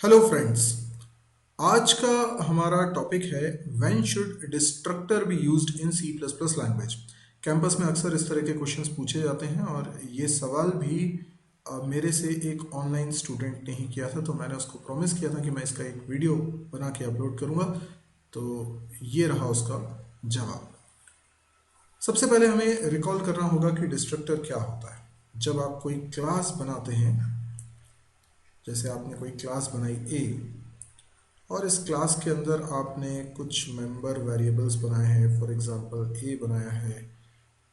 Hello friends. आज का हमारा टॉपिक है when should destructor be used in C plus plus language. Campus में अक्सर इस तरह के क्वेश्चंस पूछे जाते हैं और ये सवाल भी मेरे से एक ऑनलाइन स्टूडेंट ने ही किया था, तो मैंने उसको प्रॉमिस किया था कि मैं इसका एक वीडियो बना के अपलोड करूँगा। तो ये रहा उसका जवाब। सबसे पहले हमें रिकॉल करना होगा कि डिस्ट्रक्टर क्या होता है। जब आप कोई क्लास बनाते हैं, जैसे आपने कोई क्लास बनाई ए और इस क्लास के अंदर आपने कुछ मेंबर वेरिएबल्स बनाए हैं, फॉर एग्जांपल ए बनाया है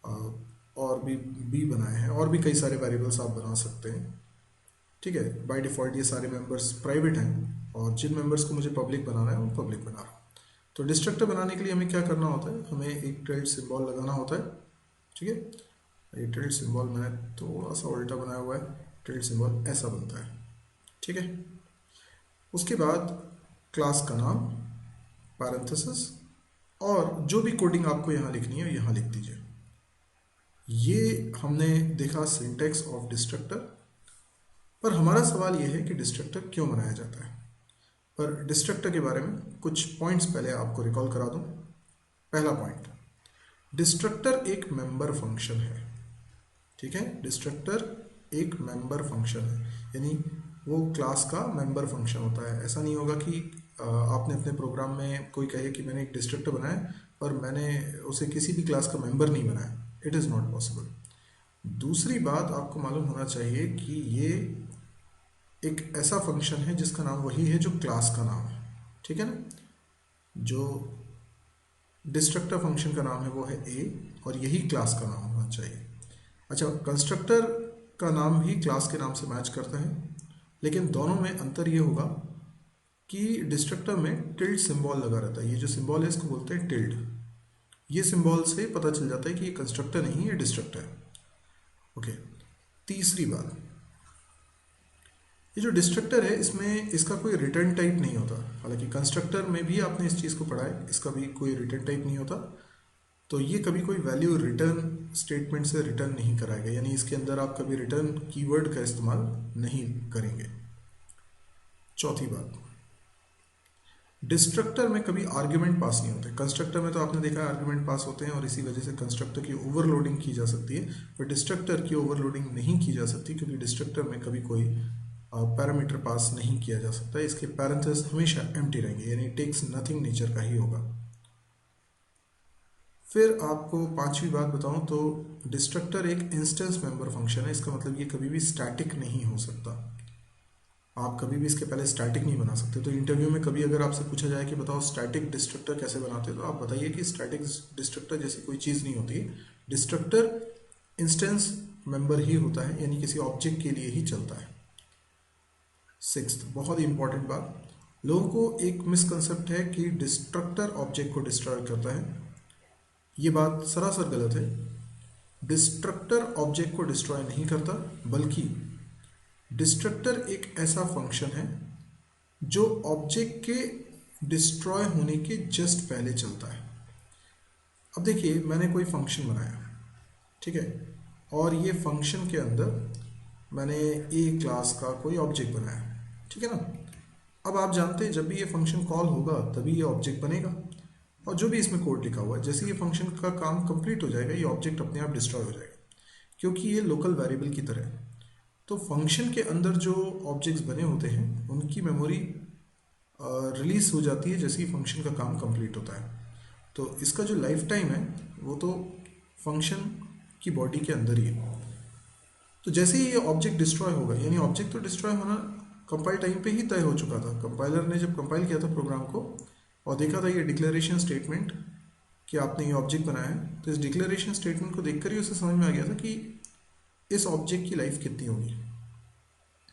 अ, और भी बी बनाया है, और भी कई सारे वेरिएबल्स आप बना सकते हैं। ठीक है, बाय डिफ़ॉल्ट ये सारे मेंबर्स प्राइवेट हैं और जिन मेंबर्स को मुझे पब्लिक बनाना है वो पब्लिक बना रहा हूँ। तो डिस्ट्रक्टर बनाने के लिए हमें क्या करना होता है, हमें एक टिल्ड सिंबल लगाना होता है। ठीक है, ये टिल्ड सिंबल मैंने थोड़ा सा उल्टा बनाया हुआ है। टिल्ड सिंबल ऐसा बनता है। ठीक है, उसके बाद क्लास का नाम, पैरेंथेसिस, और जो भी कोडिंग आपको यहाँ लिखनी है यहाँ लिख दीजिए। ये हमने देखा सिंटैक्स ऑफ डिस्ट्रक्टर। पर हमारा सवाल ये है कि डिस्ट्रक्टर क्यों बनाया जाता है। पर डिस्ट्रक्टर के बारे में कुछ पॉइंट्स पहले आपको रिकॉल करा दूं। पहला पॉइंट, डिस्ट्रक्टर एक मेंबर फंक्शन है। ठीक है, डिस्ट्रक्टर एक मेंबर फंक्शन है, यानी वो क्लास का मेंबर फंक्शन होता है। ऐसा नहीं होगा कि आपने अपने प्रोग्राम में कोई कहे कि मैंने एक डिस्ट्रक्टर बनाया और मैंने उसे किसी भी क्लास का मेंबर नहीं बनाया। It is not possible. दूसरी बात, आपको मालूम होना चाहिए कि ये एक ऐसा फंक्शन है जिसका नाम वही है जो क्लास का नाम है। ठीक है ना, जो डिस्ट्रक्टर फंक्शन का नाम है वो है ए और यही क्लास का नाम होना चाहिए। अच्छा, कंस्ट्रक्टर का नाम भी क्लास के नाम से मैच करता है, लेकिन दोनों में अंतर ये होगा कि डिस्ट्रक्टर में टिल्ड सिंबल लगा रहता है। ये जो सिंबल है इसको बोलते हैं टिल्ड। ये सिंबल से पता चल जाता है कि ये कंस्ट्रक्टर नहीं, ये डिस्ट्रक्टर है। ओके, तीसरी बात, ये जो डिस्ट्रक्टर है इसमें इसका कोई रिटर्न टाइप नहीं होता। हालांकि कंस्ट्रक्टर में भी आपने इस चीज़ को पढ़ा है, इसका भी कोई रिटर्न टाइप नहीं होता। तो ये कभी कोई वैल्यू रिटर्न स्टेटमेंट से रिटर्न नहीं कराएगा, यानी इसके अंदर आप कभी रिटर्न कीवर्ड का इस्तेमाल नहीं करेंगे। चौथी बात, डिस्ट्रक्टर में कभी आर्ग्यूमेंट पास नहीं होते। कंस्ट्रक्टर में तो आपने देखा है आर्ग्यूमेंट पास होते हैं और इसी वजह से कंस्ट्रक्टर की ओवरलोडिंग की जा सकती है, पर डिस्ट्रक्टर की ओवरलोडिंग नहीं की जा सकती क्योंकि डिस्ट्रक्टर में कभी कोई पैरामीटर पास नहीं किया जा सकता। इसके पैरेंथेसिस हमेशा एम्प्टी रहेंगे, यानी टेक्स नथिंग नेचर का ही होगा। फिर आपको पांचवी बात बताऊं तो डिस्ट्रक्टर एक इंस्टेंस मेंबर फंक्शन है। इसका मतलब ये कभी भी स्टैटिक नहीं हो सकता। आप कभी भी इसके पहले स्टैटिक नहीं बना सकते। तो इंटरव्यू में कभी अगर आपसे पूछा जाए कि बताओ स्टैटिक डिस्ट्रक्टर कैसे बनाते हो, तो आप बताइए कि स्टैटिक डिस्ट्रक्टर जैसी कोई चीज़ नहीं होती। डिस्ट्रक्टर इंस्टेंस मेंबर ही होता है, यानी किसी ऑब्जेक्ट के लिए ही चलता है। सिक्स्थ, बहुत ही इंपॉर्टेंट बात, लोगों को एक मिसकंसेप्ट है कि डिस्ट्रक्टर ऑब्जेक्ट को डिस्ट्रॉय करता है। ये बात सरासर गलत है। डिस्ट्रक्टर ऑब्जेक्ट को डिस्ट्रॉय नहीं करता, बल्कि डिस्ट्रक्टर एक ऐसा फंक्शन है जो ऑब्जेक्ट के डिस्ट्रॉय होने के जस्ट पहले चलता है। अब देखिए, मैंने कोई फंक्शन बनाया, ठीक है, और ये फंक्शन के अंदर मैंने ए क्लास का कोई ऑब्जेक्ट बनाया, ठीक है ना। अब आप जानते हैं जब भी ये फंक्शन कॉल होगा तभी ये ऑब्जेक्ट बनेगा, और जो भी इसमें कोड लिखा हुआ है, जैसे ये फंक्शन का काम कंप्लीट हो जाएगा ये ऑब्जेक्ट अपने आप डिस्ट्रॉय हो जाएगा, क्योंकि ये लोकल वेरिएबल की तरह है। तो फंक्शन के अंदर जो ऑब्जेक्ट्स बने होते हैं उनकी मेमोरी रिलीज हो जाती है जैसे ही फंक्शन का काम कंप्लीट होता है। तो इसका जो लाइफ टाइम है वो तो फंक्शन की बॉडी के अंदर ही है। तो जैसे ही ये ऑब्जेक्ट डिस्ट्रॉय होगा, यानी ऑब्जेक्ट तो डिस्ट्रॉय होना कंपाइल टाइम पे ही तय हो चुका था। कंपाइलर ने जब कंपाइल किया था प्रोग्राम को और देखा था ये डिक्लेरेशन स्टेटमेंट कि आपने ये ऑब्जेक्ट बनाया है, तो इस डिक्लेरेशन स्टेटमेंट को देखकर ही उसे समझ में आ गया था कि इस ऑब्जेक्ट की लाइफ कितनी होगी।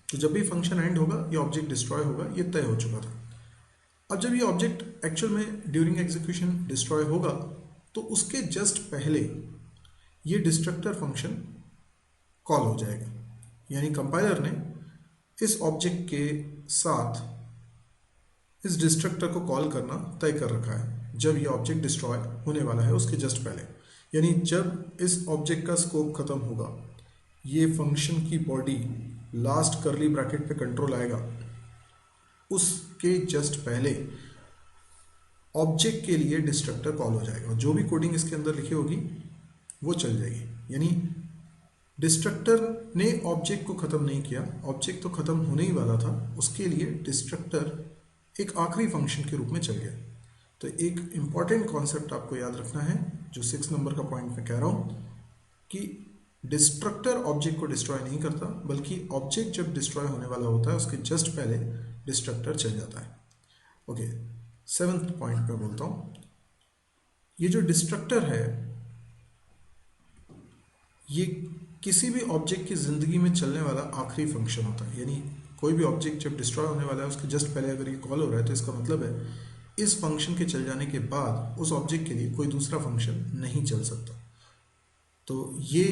तो जब भी फंक्शन एंड होगा ये ऑब्जेक्ट डिस्ट्रॉय होगा, ये तय हो चुका था। अब जब ये ऑब्जेक्ट एक्चुअल में ड्यूरिंग एग्जीक्यूशन डिस्ट्रॉय होगा तो उसके जस्ट पहले ये डिस्ट्रक्टर फंक्शन कॉल हो जाएगा, यानी कंपाइलर ने इस ऑब्जेक्ट के साथ इस डिस्ट्रक्टर को कॉल करना तय कर रखा है जब ये ऑब्जेक्ट डिस्ट्रॉय होने वाला है उसके जस्ट पहले। यानी जब इस ऑब्जेक्ट का स्कोप खत्म होगा, ये फंक्शन की बॉडी लास्ट कर्ली ब्रैकेट पे कंट्रोल आएगा उसके जस्ट पहले ऑब्जेक्ट के लिए डिस्ट्रक्टर कॉल हो जाएगा और जो भी कोडिंग इसके अंदर लिखी होगी वो चल जाएगी। यानी डिस्ट्रक्टर ने ऑब्जेक्ट को ख़त्म नहीं किया, ऑब्जेक्ट तो ख़त्म होने ही वाला था, उसके लिए डिस्ट्रक्टर एक आखिरी फंक्शन के रूप में चल गया। तो एक इम्पॉर्टेंट कॉन्सेप्ट आपको याद रखना है, जो 6 नंबर का पॉइंट मैं कह रहा हूँ, कि डिस्ट्रक्टर ऑब्जेक्ट को डिस्ट्रॉय नहीं करता, बल्कि ऑब्जेक्ट जब डिस्ट्रॉय होने वाला होता है उसके जस्ट पहले डिस्ट्रक्टर चल जाता है। ओके, 7th पॉइंट पे बोलता हूँ, ये जो डिस्ट्रक्टर है ये किसी भी ऑब्जेक्ट की ज़िंदगी में चलने वाला आखिरी फंक्शन होता है। यानी कोई भी ऑब्जेक्ट जब डिस्ट्रॉय होने वाला है उसके जस्ट पहले अगर ये कॉल हो रहा है तो इसका मतलब है इस फंक्शन के चल जाने के बाद उस ऑब्जेक्ट के लिए कोई दूसरा फंक्शन नहीं चल सकता। तो ये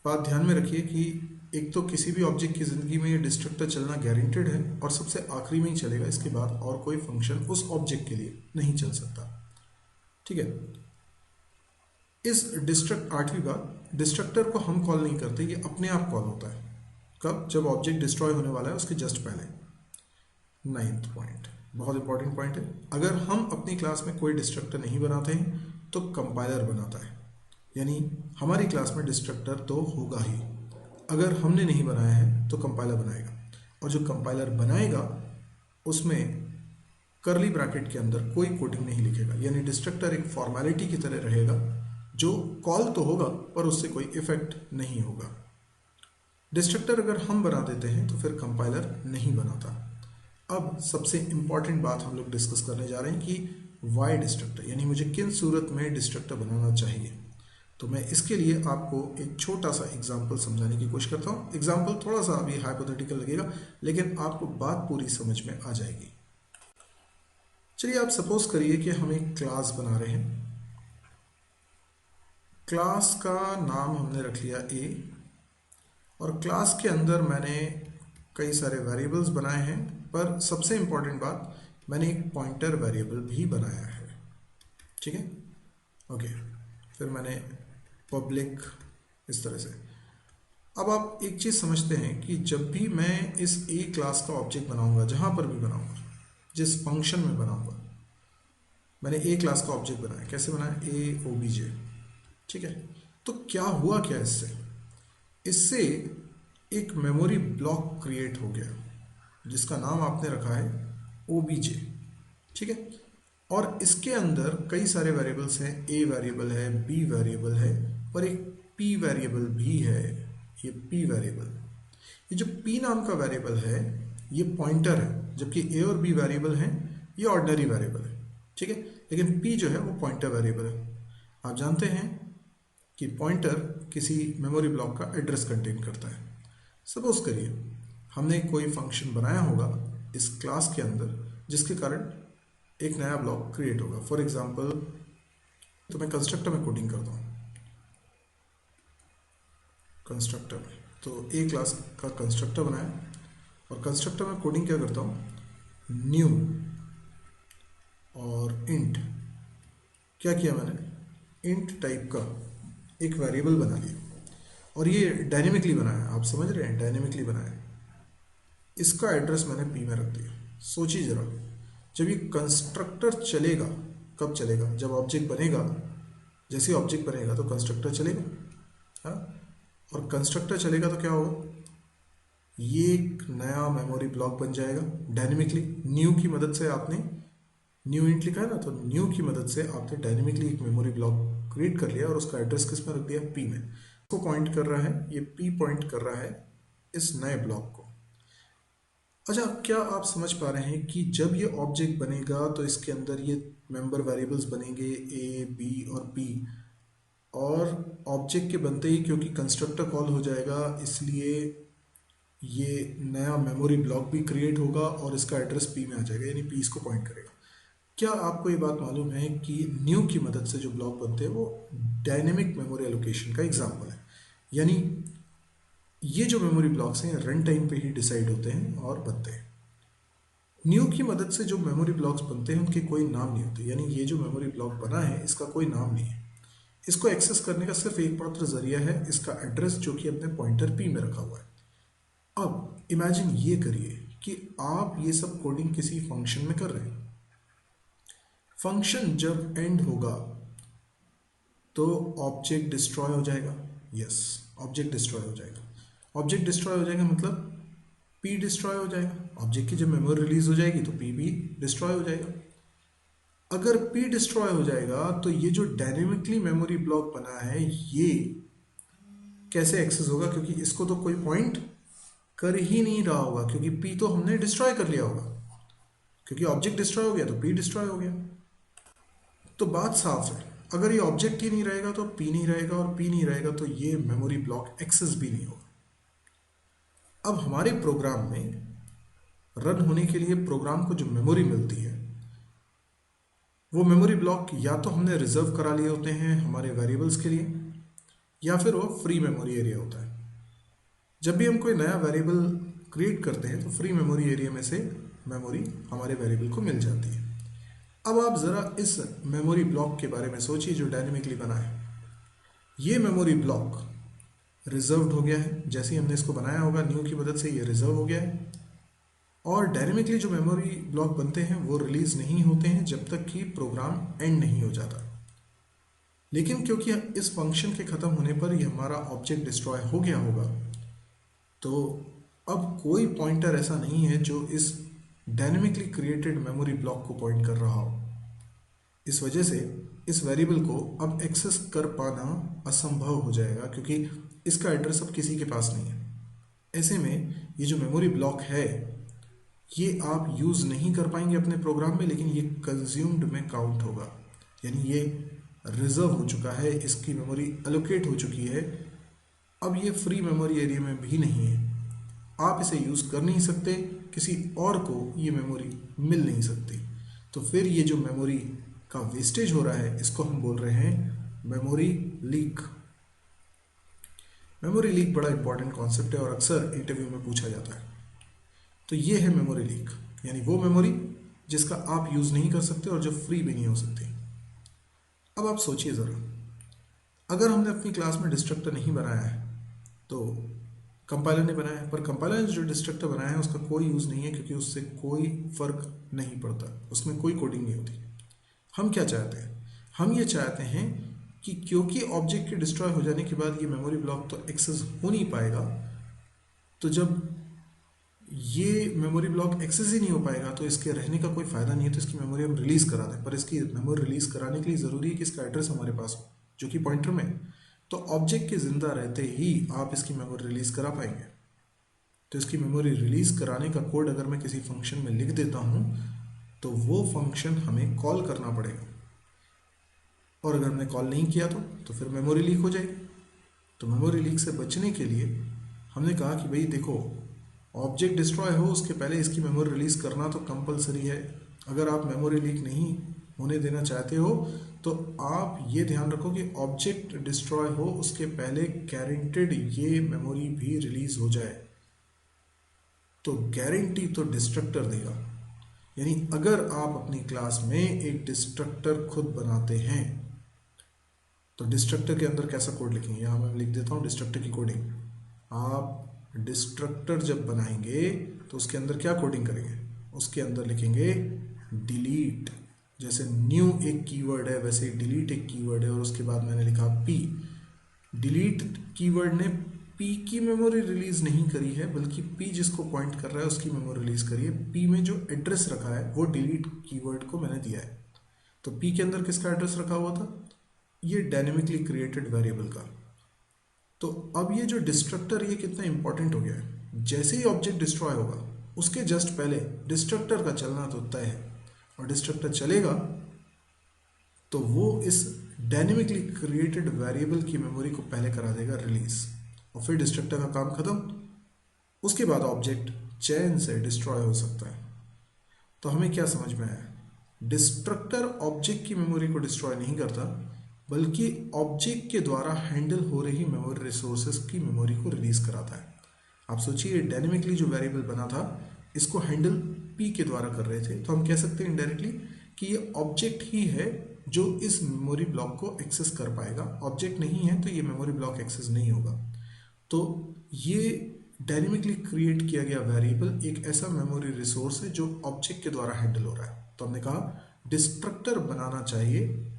बात ध्यान में रखिए कि एक तो किसी भी ऑब्जेक्ट की ज़िंदगी में ये डिस्ट्रक्टर चलना गारंटेड है और सबसे आखिरी में ही चलेगा, इसके बाद और कोई फंक्शन उस ऑब्जेक्ट के लिए नहीं चल सकता। ठीक है, इस आठवीं बात, डिस्ट्रक्टर को हम कॉल नहीं करते, ये अपने आप कॉल होता है। कब? जब ऑब्जेक्ट डिस्ट्रॉय होने वाला है उसके जस्ट पहले। 9th पॉइंट बहुत इंपॉर्टेंट पॉइंट है, अगर हम अपनी क्लास में कोई डिस्ट्रक्टर नहीं बनाते हैं तो कंपाइलर बनाता है। यानी हमारी क्लास में डिस्ट्रक्टर तो होगा ही, अगर हमने नहीं बनाया है तो कंपाइलर बनाएगा, और जो कंपाइलर बनाएगा उसमें करली ब्रैकेट के अंदर कोई कोडिंग नहीं लिखेगा। यानी डिस्ट्रक्टर एक फॉर्मेलिटी की तरह रहेगा, जो कॉल तो होगा पर उससे कोई इफेक्ट नहीं होगा। डिस्ट्रक्टर अगर हम बना देते हैं तो फिर कंपाइलर नहीं बनाता। अब सबसे इंपॉर्टेंट बात हम लोग डिस्कस करने जा रहे हैं कि वाई डिस्ट्रक्टर, यानी मुझे किन सूरत में डिस्ट्रक्टर बनाना चाहिए। तो मैं इसके लिए आपको एक छोटा सा एग्जाम्पल समझाने की कोशिश करता हूँ। एग्जाम्पल थोड़ा सा अभी हाइपोथेटिकल लगेगा, लेकिन आपको बात पूरी समझ में आ जाएगी। चलिए आप सपोज करिए कि हम एक क्लास बना रहे हैं। क्लास का नाम हमने रख लिया ए, और क्लास के अंदर मैंने कई सारे वेरिएबल्स बनाए हैं, पर सबसे इंपॉर्टेंट बात, मैंने एक पॉइंटर वेरिएबल भी बनाया है। ठीक है, ओके। फिर मैंने पब्लिक, इस तरह से। अब आप एक चीज़ समझते हैं कि जब भी मैं इस ए क्लास का ऑब्जेक्ट बनाऊंगा, जहाँ पर भी बनाऊंगा, जिस फंक्शन में बनाऊंगा, मैंने ए क्लास का ऑब्जेक्ट बनाया। कैसे बनाया? ए ओबीजे। ठीक है, तो क्या हुआ, क्या इससे एक मेमोरी ब्लॉक क्रिएट हो गया जिसका नाम आपने रखा है ओबीजे। ठीक है, और इसके अंदर कई सारे वेरिएबल्स हैं। ए वेरिएबल है, बी वेरिएबल है, और एक पी वेरिएबल भी है। ये पी वेरिएबल, ये जो पी नाम का वेरिएबल है ये पॉइंटर है, जबकि ए और बी वेरिएबल हैं ये ऑर्डिनरी वेरिएबल है। ठीक है, लेकिन पी जो है वो पॉइंटर वेरिएबल है। आप जानते हैं कि पॉइंटर किसी मेमोरी ब्लॉक का एड्रेस कंटेन करता है। सपोज करिए हमने कोई फंक्शन बनाया होगा इस क्लास के अंदर जिसके कारण एक नया ब्लॉक क्रिएट होगा। फॉर एग्जांपल, तो मैं कंस्ट्रक्टर में कोडिंग करता हूँ। कंस्ट्रक्टर में तो ए क्लास का कंस्ट्रक्टर बनाया, और कंस्ट्रक्टर में कोडिंग क्या करता हूँ, न्यू और इंट। क्या किया मैंने? इंट टाइप का एक वेरिएबल बना लिया, और ये डायनेमिकली बनाया। आप समझ रहे हैं, डायनेमिकली बनाया। इसका एड्रेस मैंने पी में रख दिया। सोचिए जरा, जब ये कंस्ट्रक्टर चलेगा, कब चलेगा? जब ऑब्जेक्ट बनेगा। जैसे ही ऑब्जेक्ट बनेगा तो कंस्ट्रक्टर चलेगा, हाँ, और कंस्ट्रक्टर चलेगा तो क्या होगा? ये एक नया मेमोरी ब्लॉक बन जाएगा डायनेमिकली। न्यू की मदद से आपने न्यू इंट लिखा है ना, तो न्यू की मदद से आपने डायनेमिकली एक मेमोरी ब्लॉक क्रिएट कर लिया और उसका एड्रेस किस में रख दिया? पी में। को पॉइंट कर रहा है, ये पी पॉइंट कर रहा है इस नए ब्लॉक को। अच्छा, क्या आप समझ पा रहे हैं कि जब ये ऑब्जेक्ट बनेगा तो इसके अंदर ये मेंबर वेरिएबल्स बनेंगे ए, बी और पी, और ऑब्जेक्ट के बनते ही क्योंकि कंस्ट्रक्टर कॉल हो जाएगा इसलिए ये नया मेमोरी ब्लॉक भी क्रिएट होगा और इसका एड्रेस पी में आ जाएगा, यानी पी इसको पॉइंट करेगा। क्या आपको ये बात मालूम है कि न्यू की मदद से जो ब्लॉक बनते हैं वो डायनेमिक मेमोरी एलोकेशन का एग्जाम्पल है। यानी ये जो मेमोरी ब्लॉक्स हैं रन टाइम पे ही डिसाइड होते हैं और बनते हैं। न्यू की मदद से जो मेमोरी ब्लॉक्स बनते हैं उनके कोई नाम नहीं होते। यानी ये जो मेमोरी ब्लॉक बना है इसका कोई नाम नहीं है। इसको एक्सेस करने का सिर्फ एक मात्र जरिया है, इसका एड्रेस, जो कि अपने पॉइंटर पी में रखा हुआ है। अब इमेजिन ये करिए कि आप ये सब कोडिंग किसी फंक्शन में कर रहे हैं। फंक्शन जब एंड होगा तो ऑब्जेक्ट डिस्ट्रॉय हो जाएगा। यस, ऑब्जेक्ट डिस्ट्रॉय हो जाएगा। ऑब्जेक्ट डिस्ट्रॉय हो जाएगा मतलब पी डिस्ट्रॉय हो जाएगा। ऑब्जेक्ट की जब मेमोरी रिलीज हो जाएगी तो पी भी डिस्ट्रॉय हो जाएगा। अगर पी डिस्ट्रॉय हो जाएगा तो ये जो डायनेमिकली मेमोरी ब्लॉक बना है ये कैसे एक्सेस होगा, क्योंकि इसको तो कोई पॉइंट कर ही नहीं रहा होगा, क्योंकि पी तो हमने डिस्ट्रॉय कर लिया होगा। क्योंकि ऑब्जेक्ट डिस्ट्रॉय हो गया तो पी डिस्ट्रॉय हो गया। तो बात साफ है, अगर ये ऑब्जेक्ट ही नहीं रहेगा तो पी नहीं रहेगा, और पी नहीं रहेगा तो ये मेमोरी ब्लॉक एक्सेस भी नहीं होगा। अब हमारे प्रोग्राम में रन होने के लिए प्रोग्राम को जो मेमोरी मिलती है वो मेमोरी ब्लॉक या तो हमने रिजर्व करा लिए होते हैं हमारे वेरिएबल्स के लिए, या फिर वो फ्री मेमोरी एरिया होता है। जब भी हम कोई नया वेरिएबल क्रिएट करते हैं तो फ्री मेमोरी एरिया में से मेमोरी हमारे वेरिएबल को मिल जाती है। अब आप ज़रा इस मेमोरी ब्लॉक के बारे में सोचिए जो डायनेमिकली बना है। ये मेमोरी ब्लॉक रिजर्व्ड हो गया है, जैसे ही हमने इसको बनाया होगा न्यू की मदद से ये रिजर्व हो गया है। और डायनेमिकली जो मेमोरी ब्लॉक बनते हैं वो रिलीज नहीं होते हैं जब तक कि प्रोग्राम एंड नहीं हो जाता। लेकिन क्योंकि इस फंक्शन के ख़त्म होने पर ये हमारा ऑब्जेक्ट डिस्ट्रॉय हो गया होगा, तो अब कोई पॉइंटर ऐसा नहीं है जो इस डायनेमिकली क्रिएटेड मेमोरी ब्लॉक को पॉइंट कर रहा हो। इस वजह से इस वेरिएबल को अब एक्सेस कर पाना असंभव हो जाएगा, क्योंकि इसका एड्रेस अब किसी के पास नहीं है। ऐसे में ये जो मेमोरी ब्लॉक है ये आप यूज़ नहीं कर पाएंगे अपने प्रोग्राम में, लेकिन ये कंज्यूम्ड में काउंट होगा, यानी ये रिजर्व हो चुका है, इसकी मेमोरी एलोकेट हो चुकी है। अब ये फ्री मेमोरी एरिया में भी नहीं है, आप इसे यूज़ कर नहीं सकते, किसी और को ये मेमोरी मिल नहीं सकती। तो फिर ये जो मेमोरी का वेस्टेज हो रहा है इसको हम बोल रहे हैं मेमोरी लीक। मेमोरी लीक बड़ा इंपॉर्टेंट कॉन्सेप्ट है और अक्सर इंटरव्यू में पूछा जाता है। तो ये है मेमोरी लीक, यानी वो मेमोरी जिसका आप यूज़ नहीं कर सकते और जो फ्री भी नहीं हो सकती। अब आप सोचिए ज़रा, अगर हमने अपनी क्लास में डिस्ट्रक्टर नहीं बनाया है तो कंपाइलर ने बनाया है, पर कंपाइलर ने जो डिस्ट्रक्टर बनाया है उसका कोई यूज़ नहीं है, क्योंकि उससे कोई फ़र्क नहीं पड़ता, उसमें कोई कोडिंग नहीं होती। हम क्या चाहते हैं? हम ये चाहते हैं कि क्योंकि ऑब्जेक्ट के डिस्ट्रॉय हो जाने के बाद ये मेमोरी ब्लॉक तो एक्सेस हो नहीं पाएगा, तो जब ये मेमोरी ब्लॉक एक्सेस ही नहीं हो पाएगा तो इसके रहने का कोई फ़ायदा नहीं है, तो इसकी मेमोरी हम रिलीज़ करा दें। पर इसकी मेमोरी रिलीज़ कराने के लिए ज़रूरी है कि इसका एड्रेस हमारे पास हो, जो कि पॉइंटर में। तो ऑब्जेक्ट के ज़िंदा रहते ही आप इसकी मेमोरी रिलीज़ करा पाएंगे। तो इसकी मेमोरी रिलीज़ कराने का कोड अगर मैं किसी फंक्शन में लिख देता हूँ तो वो फंक्शन हमें कॉल करना पड़ेगा, और अगर हमने कॉल नहीं किया तो फिर मेमोरी लीक हो जाएगी। तो मेमोरी लीक से बचने के लिए हमने कहा कि भाई देखो, ऑब्जेक्ट डिस्ट्रॉय हो उसके पहले इसकी मेमोरी रिलीज़ करना तो कंपलसरी है। अगर आप मेमोरी लीक नहीं होने देना चाहते हो तो आप ये ध्यान रखो कि ऑब्जेक्ट डिस्ट्रॉय हो उसके पहले गारंटेड ये मेमोरी भी रिलीज़ हो जाए। तो गारंटी तो डिस्ट्रक्टर देगा, यानी अगर आप अपनी क्लास में एक डिस्ट्रक्टर खुद बनाते हैं तो डिस्ट्रक्टर के अंदर कैसा कोड लिखेंगे, यहाँ मैं लिख देता हूँ डिस्ट्रक्टर की कोडिंग। आप डिस्ट्रक्टर जब बनाएंगे तो उसके अंदर क्या कोडिंग करेंगे? उसके अंदर लिखेंगे डिलीट। जैसे न्यू एक कीवर्ड है वैसे डिलीट एक कीवर्ड है, और उसके बाद मैंने लिखा पी। डिलीट कीवर्ड ने पी की मेमोरी रिलीज नहीं करी है, बल्कि पी जिसको पॉइंट कर रहा है उसकी मेमोरी रिलीज करी है। पी में जो एड्रेस रखा है वो डिलीट कीवर्ड को मैंने दिया है। तो पी के अंदर किसका एड्रेस रखा हुआ था? ये डायनेमिकली क्रिएटेड वेरिएबल का। तो अब ये जो डिस्ट्रक्टर ये कितना इंपॉर्टेंट हो गया है। जैसे ही ऑब्जेक्ट डिस्ट्रॉय होगा उसके जस्ट पहले डिस्ट्रक्टर का चलना तो तय है, और डिस्ट्रक्टर चलेगा तो वो इस डायनेमिकली क्रिएटेड वेरिएबल की मेमोरी को पहले करा देगा रिलीज, और फिर डिस्ट्रक्टर का काम खत्म। उसके बाद ऑब्जेक्ट चैन से डिस्ट्रॉय हो सकता है। तो हमें क्या समझ में आया? डिस्ट्रक्टर ऑब्जेक्ट की मेमोरी को डिस्ट्रॉय नहीं करता, बल्कि ऑब्जेक्ट के द्वारा हैंडल हो रही मेमोरी रिसोर्सेज की मेमोरी को रिलीज कराता है। आप सोचिए डायनेमिकली जो वेरिएबल बना था इसको हैंडल पी के द्वारा कर रहे थे, तो हम कह सकते हैं इनडायरेक्टली कि ये ऑब्जेक्ट ही है जो इस मेमोरी ब्लॉक को एक्सेस कर पाएगा। ऑब्जेक्ट नहीं है तो ये मेमोरी ब्लॉक एक्सेस नहीं होगा। तो ये डायनेमिकली क्रिएट किया गया वेरिएबल एक ऐसा मेमोरी रिसोर्स है जो ऑब्जेक्ट के द्वारा हैंडल हो रहा है। तो हमने कहा डिस्ट्रक्टर बनाना चाहिए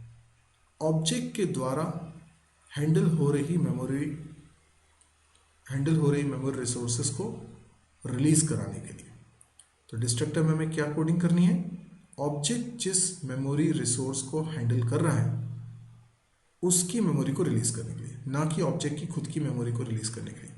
ऑब्जेक्ट के द्वारा हैंडल हो रही मेमोरी रिसोर्सेस को रिलीज कराने के लिए। तो डिस्ट्रक्टर में हमें क्या कोडिंग करनी है, ऑब्जेक्ट जिस मेमोरी रिसोर्स को हैंडल कर रहा है उसकी मेमोरी को रिलीज करने के लिए, ना कि ऑब्जेक्ट की खुद की मेमोरी को रिलीज करने के लिए।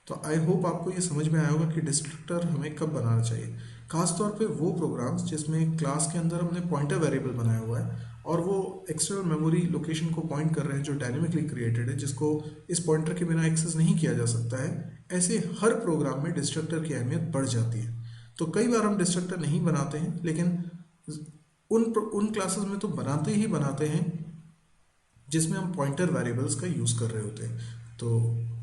तो आई होप आपको ये समझ में आया होगा कि डिस्ट्रक्टर हमें कब बनाना चाहिए। खासतौर पे वो प्रोग्राम्स जिसमें क्लास के अंदर हमने पॉइंटर वेरिएबल बनाया हुआ है और वो एक्सटर्नल मेमोरी लोकेशन को पॉइंट कर रहे हैं जो डायनेमिकली क्रिएटेड है, जिसको इस पॉइंटर के बिना एक्सेस नहीं किया जा सकता है। ऐसे हर प्रोग्राम में डिस्ट्रक्टर की अहमियत बढ़ जाती है। तो कई बार हम डिस्ट्रक्टर नहीं बनाते हैं, लेकिन उन क्लासेस में तो बनाते हैं जिसमें हम पॉइंटर वेरिएबल्स का यूज़ कर रहे होते हैं। तो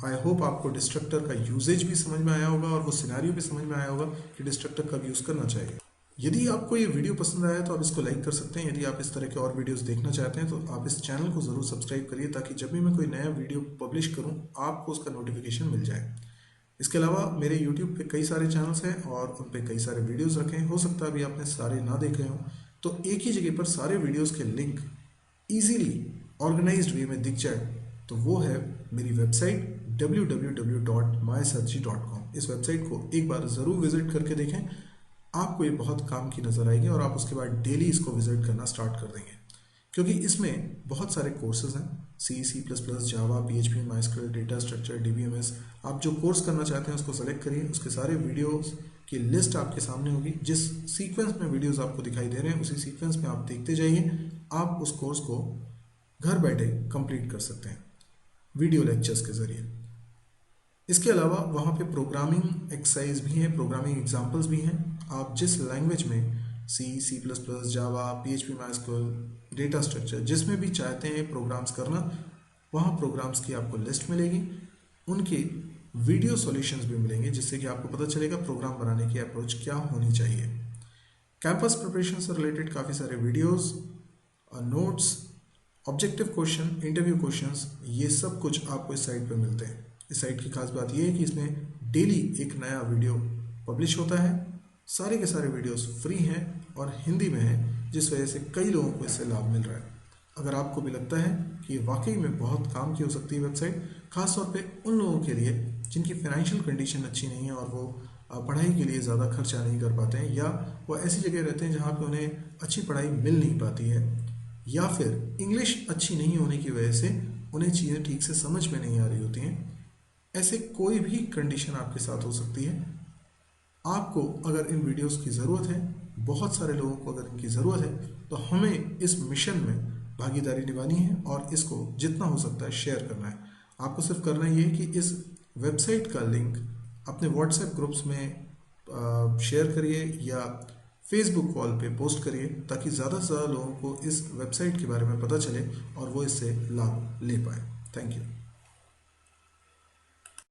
आई होप आपको डिस्ट्रक्टर का यूजेज भी समझ में आया होगा और वो सिनेरियो भी समझ में आया होगा कि डिस्ट्रक्टर कब यूज़ करना चाहिए। यदि आपको ये वीडियो पसंद आया तो आप इसको लाइक कर सकते हैं। यदि आप इस तरह के और वीडियोस देखना चाहते हैं तो आप इस चैनल को ज़रूर सब्सक्राइब करिए, ताकि जब भी मैं कोई नया वीडियो पब्लिश करूँ आपको उसका नोटिफिकेशन मिल जाए। इसके अलावा मेरे यूट्यूब पे कई सारे चैनल्स हैं और उन पे कई सारे वीडियोस रखे हैं। हो सकता है अभी आपने सारे ना देखे हों, तो एक ही जगह पर सारे वीडियोस के लिंक ईजीली ऑर्गेनाइज्ड वे में दिख जाए तो वो है मेरी वेबसाइट www.mysearchy.com। इस वेबसाइट को एक बार ज़रूर विजिट करके देखें, आपको ये बहुत काम की नज़र आएगी और आप उसके बाद डेली इसको विजिट करना स्टार्ट कर देंगे, क्योंकि इसमें बहुत सारे कोर्सेज हैं, C++, जावा, PHP, MySQL, data structure, DBMS। आप जो कोर्स करना चाहते हैं उसको सेलेक्ट करिए, उसके सारे वीडियोस की लिस्ट आपके सामने होगी। जिस सीक्वेंस में वीडियोस आपको दिखाई दे रहे हैं उसी सीक्वेंस में आप देखते जाइए, आप उस कोर्स को घर बैठे कंप्लीट कर सकते हैं वीडियो लेक्चर्स के ज़रिए। इसके अलावा वहाँ पे प्रोग्रामिंग एक्सरसाइज भी हैं, प्रोग्रामिंग एग्जाम्पल्स भी हैं। आप जिस लैंग्वेज में C++, जावा, PHP, MySQL, डेटा स्ट्रक्चर जिसमें भी चाहते हैं प्रोग्राम्स करना, वहाँ प्रोग्राम्स की आपको लिस्ट मिलेगी, उनके वीडियो सॉल्यूशंस भी मिलेंगे, जिससे कि आपको पता चलेगा प्रोग्राम बनाने की अप्रोच क्या होनी चाहिए। कैंपस प्रिपरेशन से रिलेटेड काफ़ी सारे videos, notes, objective question, interview questions, ये सब कुछ आपको इस साइट पर मिलते हैं। इस साइट की खास बात यह है कि इसमें डेली एक नया वीडियो पब्लिश होता है। सारे के सारे वीडियोस फ्री हैं और हिंदी में हैं, जिस वजह से कई लोगों को इससे लाभ मिल रहा है। अगर आपको भी लगता है कि वाकई में बहुत काम की हो सकती है वेबसाइट, खासतौर पे उन लोगों के लिए जिनकी फाइनेंशियल कंडीशन अच्छी नहीं है और वो पढ़ाई के लिए ज़्यादा खर्चा नहीं कर पाते हैं, या वो ऐसी जगह रहते हैं जहाँ पे उन्हें अच्छी पढ़ाई मिल नहीं पाती है, या फिर इंग्लिश अच्छी नहीं होने की वजह से उन्हें चीज़ें ठीक से समझ में नहीं आ रही होती हैं, ऐसे कोई भी कंडीशन आपके साथ हो सकती है। आपको अगर इन वीडियोस की ज़रूरत है, बहुत सारे लोगों को अगर इनकी ज़रूरत है, तो हमें इस मिशन में भागीदारी निभानी है और इसको जितना हो सकता है शेयर करना है। आपको सिर्फ करना ये है कि इस वेबसाइट का लिंक अपने व्हाट्सएप ग्रुप्स में शेयर करिए या फेसबुक वॉल पे पोस्ट करिए, ताकि ज़्यादा से ज़्यादा लोगों को इस वेबसाइट के बारे में पता चले और वो इससे लाभ ले पाए। Thank you.